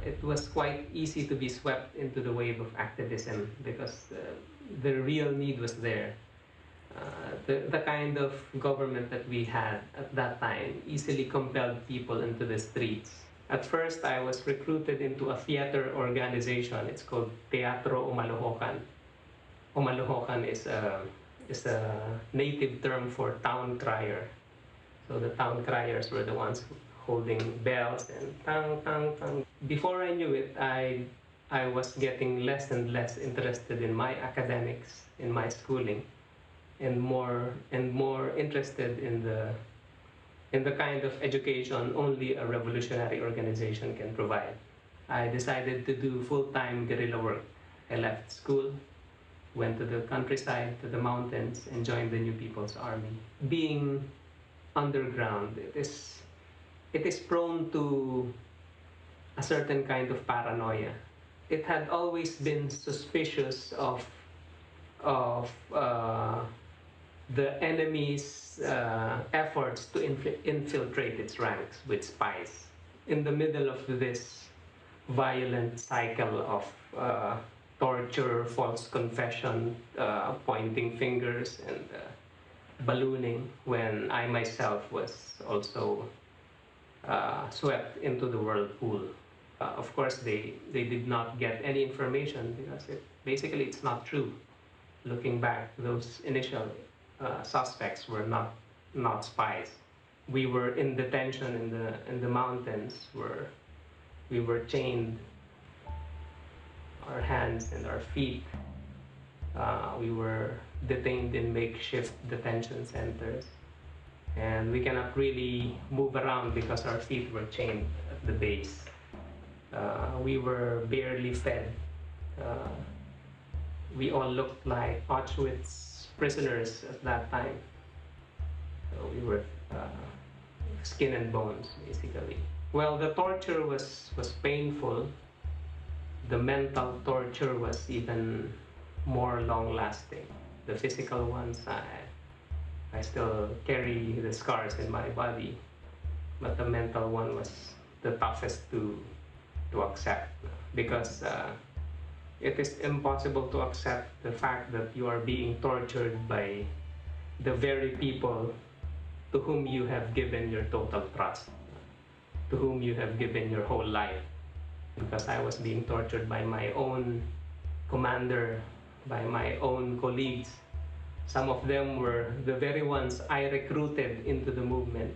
it was quite easy to be swept into the wave of activism because the real need was there. The kind of government that we had at that time easily compelled people into the streets. At first, I was recruited into a theater organization. It's called Teatro Umalohokan. Umalohokan is a native term for town crier. So the town criers were the ones holding bells and tang, tang, tang. Before I knew it, I was getting less and less interested in my academics, in my schooling, and more interested in the kind of education only a revolutionary organization can provide. I decided to do full-time guerrilla work. I left school, went to the countryside, to the mountains, and joined the New People's Army. Being underground, it is prone to a certain kind of paranoia. It had always been suspicious of the enemy's efforts to infiltrate its ranks with spies. In the middle of this violent cycle of torture, false confession, pointing fingers, and ballooning, when I myself was also swept into the whirlpool. Of course, they did not get any information because basically it's not true. Looking back, those initial suspects were not spies. We were in detention in the mountains where we were chained, our hands and our feet. We were detained in makeshift detention centers, and we cannot really move around because our feet were chained at the base. We were barely fed. We all looked like Auschwitz prisoners at that time. So we were skin and bones, basically. Well, the torture was painful. The mental torture was even more long-lasting. The physical ones, I still carry the scars in my body, but the mental one was the toughest to accept, because it is impossible to accept the fact that you are being tortured by the very people to whom you have given your total trust, to whom you have given your whole life. Because I was being tortured by my own commander, by my own colleagues. Some of them were the very ones I recruited into the movement.